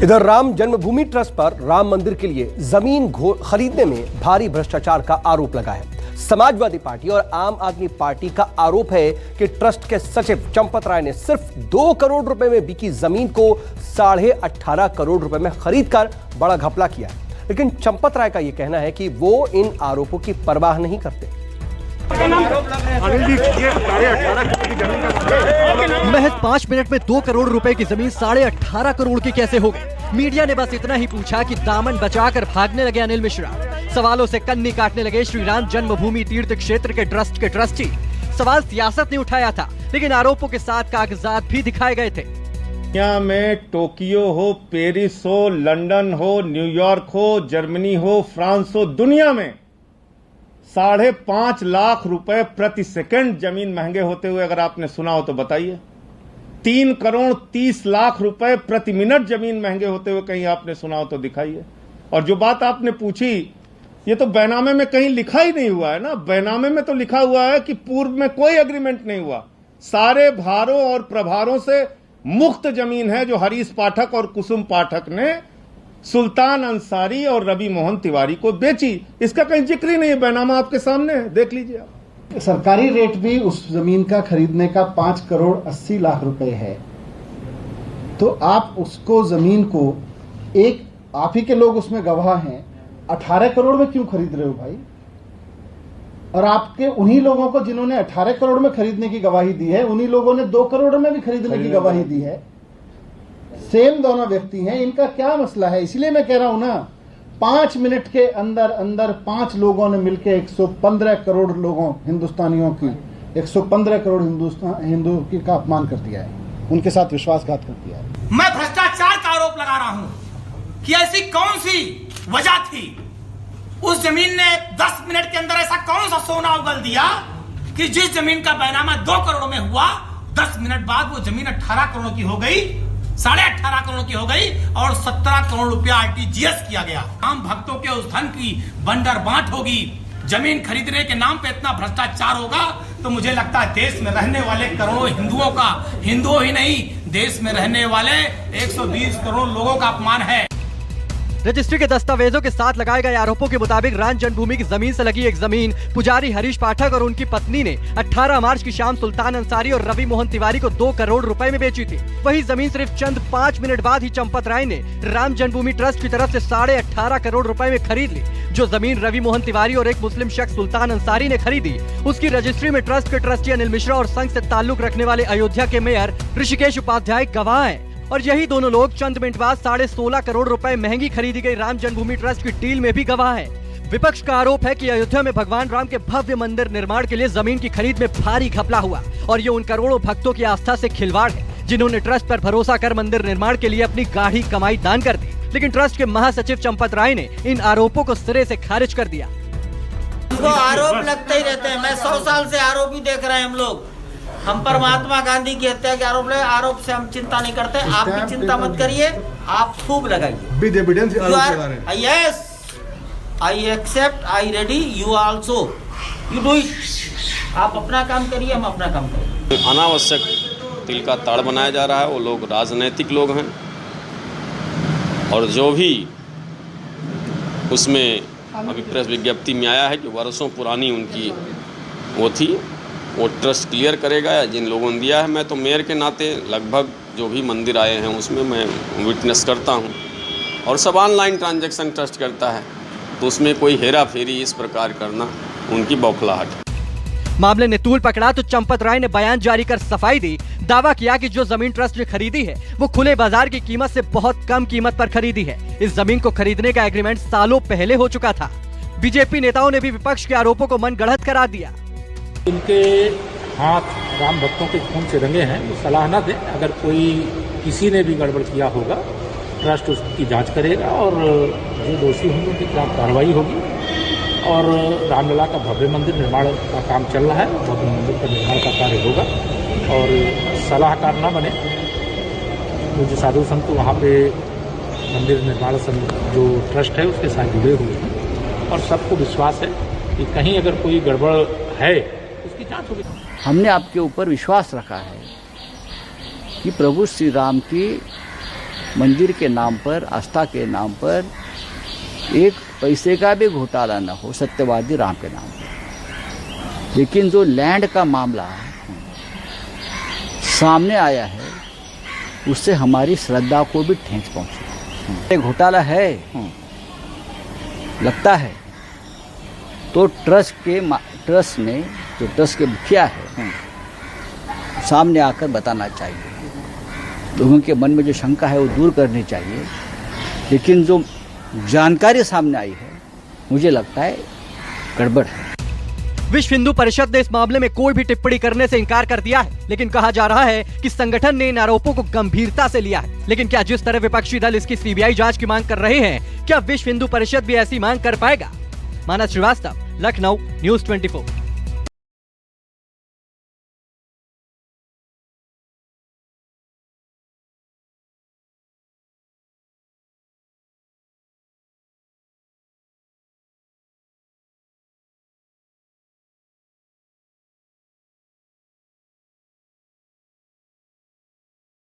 इधर राम जन्मभूमि ट्रस्ट पर राम मंदिर के लिए जमीन खरीदने में भारी भ्रष्टाचार का आरोप लगा है। समाजवादी पार्टी और आम आदमी पार्टी का आरोप है कि ट्रस्ट के सचिव चंपत राय ने सिर्फ 2 करोड़ रुपए में बिकी जमीन को 18.5 करोड़ रुपए में खरीदकर बड़ा घपला किया है। लेकिन चंपत राय का यह कहना है कि वो इन आरोपों की परवाह नहीं करते। महज 5 मिनट में 2 करोड़ रुपए की जमीन 18.5 करोड़ की कैसे हो गई? मीडिया ने बस इतना ही पूछा कि दामन बचाकर भागने लगे अनिल मिश्रा। सवालों से कन्नी काटने लगे श्री राम जन्मभूमि तीर्थ क्षेत्र के ट्रस्ट के ट्रस्टी। सवाल सियासत ने उठाया था, लेकिन आरोपों के साथ कागजात भी दिखाए गए थे। दुनिया में टोक्यो हो, पेरिस हो, लंदन हो, न्यूयॉर्क हो, जर्मनी हो, फ्रांस हो, दुनिया में 5.5 लाख रुपए प्रति सेकंड जमीन महंगे होते हुए अगर आपने सुना हो तो बताइए। 3 करोड़ 30 लाख रुपए प्रति मिनट जमीन महंगे होते हुए कहीं आपने सुना हो तो दिखाइए। और जो बात आपने पूछी, ये तो बैनामे में कहीं लिखा ही नहीं हुआ है ना। बैनामे में तो लिखा हुआ है कि पूर्व में कोई एग्रीमेंट नहीं हुआ, सारे भारों और प्रभारों से मुक्त जमीन है जो हरीश पाठक और कुसुम पाठक ने सुल्तान अंसारी और रवि मोहन तिवारी को बेची। इसका कहीं जिक्र ही नहीं है, बैनामा आपके सामने है, देख लीजिए आप। सरकारी रेट भी उस जमीन का खरीदने का 5 करोड़ 80 लाख रुपए है। तो आप उसको जमीन को एक आप ही के लोग उसमें गवाह हैं, 18 करोड़ में क्यों खरीद रहे हो भाई? और आपके उन्हीं लोगों को जिन्होंने 18 करोड़ में खरीदने की गवाही दी है, उन्हीं लोगों ने 2 करोड़ में भी खरीदने की गवाही दी है। सेम दोनों व्यक्ति हैं, इनका क्या मसला है? इसलिए मैं कह रहा हूं ना, 5 मिनट के अंदर अंदर 5 लोगों ने मिलकर 115 करोड़ लोगों हिंदुस्तानियों की 115 करोड़ हिंदू का अपमान कर दिया है, उनके साथ विश्वासघात कर दिया है। मैं भ्रष्टाचार का आरोप लगा रहा हूं कि ऐसी कौन सी वजह थी, उस जमीन ने 10 मिनट के अंदर ऐसा कौन सा सोना उगल दिया कि जिस जमीन का बैनामा 2 करोड़ में हुआ, 10 मिनट बाद वो जमीन 18 करोड़ की हो गई, 18.5 करोड़ की हो गई और 17 करोड़ रुपया आरटीजीएस किया गया। आम भक्तों के उस धन की बंडर बांट होगी। जमीन खरीदने के नाम पे इतना भ्रष्टाचार होगा तो मुझे लगता है देश में रहने वाले करोड़ों हिंदुओं का, हिंदुओं ही नहीं, देश में रहने वाले 120 करोड़ लोगों का अपमान है। रजिस्ट्री के दस्तावेजों के साथ लगाए गए आरोपों के मुताबिक राम जन्मभूमि की जमीन से लगी एक जमीन पुजारी हरीश पाठक और उनकी पत्नी ने 18 मार्च की शाम सुल्तान अंसारी और रवि मोहन तिवारी को 2 करोड़ रुपए में बेची थी। वही जमीन सिर्फ चंद 5 मिनट बाद ही चंपत राय ने राम जन्मभूमि ट्रस्ट की तरफ से 18.5 करोड़ रुपए में खरीद ली। जो जमीन रवि मोहन तिवारी और एक मुस्लिम शख्स सुल्तान अंसारी ने खरीदी, उसकी रजिस्ट्री में ट्रस्ट के ट्रस्टी अनिल मिश्रा और संघ से ताल्लुक रखने वाले अयोध्या के मेयर ऋषिकेश उपाध्याय गवाह हैं। और यही दोनों लोग चंद मिनट बाद 16.5 करोड़ रुपए महंगी खरीदी गई राम जन्मभूमि ट्रस्ट की डील में भी गवाह है। विपक्ष का आरोप है कि अयोध्या में भगवान राम के भव्य मंदिर निर्माण के लिए जमीन की खरीद में भारी घपला हुआ और ये उन करोड़ों भक्तों की आस्था से खिलवाड़ है जिन्होंने ट्रस्ट पर भरोसा कर मंदिर निर्माण के लिए अपनी गाढ़ी कमाई दान कर दी। लेकिन ट्रस्ट के महासचिव चंपत राय ने इन आरोपों को सिरे से खारिज कर दिया। आरोप लगते ही रहते हैं, मैं 100 साल से आरोप ही देख रहे हैं हम लोग। हम पर महात्मा गांधी की हत्या के आरोप लगे, आरोप से हम चिंता नहीं करते। आप भी चिंता मत करिए, आप खूब लगाइए। Yes, I accept, I ready, you also, you do it. आप अपना काम करिए, हम अपना काम करेंगे। अनावश्यक तिल का ताड़ बनाया जा रहा है। वो लोग राजनैतिक लोग हैं और जो भी उसमें अभी प्रेस विज्ञप्ति में आया है कि वर्षों पुरानी उनकी वो थी, वो ट्रस्ट क्लियर करेगा या जिन लोगों ने दिया है। मैं तो मेयर के नाते लगभग जो भी मंदिर आए हैं उसमें मैं विटनेस करता हूं और सब ऑनलाइन ट्रांजैक्शन ट्रस्ट करता है, तो उसमें कोई हेरा फेरी इस प्रकार करना उनकी बौखलाहट है। मामले ने तूल पकड़ा तो चंपत राय ने बयान जारी कर सफाई दी। दावा किया कि जो जमीन ट्रस्ट ने खरीदी है वो खुले बाजार की कीमत से बहुत कम कीमत पर खरीदी है। इस जमीन को खरीदने का एग्रीमेंट सालों पहले हो चुका था। बीजेपी नेताओं ने भी विपक्ष के आरोपों को मनगढ़ंत करार दिया। इनके हाथ राम भक्तों के खून से रंगे हैं, वो सलाह न दें। अगर कोई किसी ने भी गड़बड़ किया होगा, ट्रस्ट उसकी जांच करेगा और जो दोषी होंगे उनके खिलाफ कार्रवाई होगी। और रामलला का भव्य मंदिर निर्माण का काम चल रहा है, भव्य मंदिर का निर्माण का कार्य होगा और सलाहकार न बने। मुझे साधु संत वहाँ पे मंदिर निर्माण जो ट्रस्ट है उसके साथ जुड़े हुए हैं और सबको विश्वास है कि कहीं अगर कोई गड़बड़ है उसकी जांच होगी। हमने आपके ऊपर विश्वास रखा है कि प्रभु श्री राम की मंदिर के नाम पर, आस्था के नाम पर एक पैसे का भी घोटाला न हो सत्यवादी राम के नाम पर। लेकिन जो लैंड का मामला सामने आया है उससे हमारी श्रद्धा को भी ठेस पहुंची। घोटाला है लगता है तो ट्रस्ट ने जो ट्रस्ट के मुखिया है सामने आकर बताना चाहिए। लोगों के मन में जो शंका है वो दूर करनी चाहिए। लेकिन जो जानकारी सामने आई है मुझे लगता है गड़बड़ है। विश्व हिंदू परिषद ने इस मामले में कोई भी टिप्पणी करने से इनकार कर दिया है, लेकिन कहा जा रहा है कि संगठन ने इन आरोपों को गंभीरता से लिया है। लेकिन क्या जिस तरह विपक्षी दल इसकी सीबीआई जांच की मांग कर रहे हैं, क्या विश्व हिंदू परिषद भी ऐसी मांग कर पाएगा? मानस श्रीवास्तव, लखनऊ, न्यूज़ 24।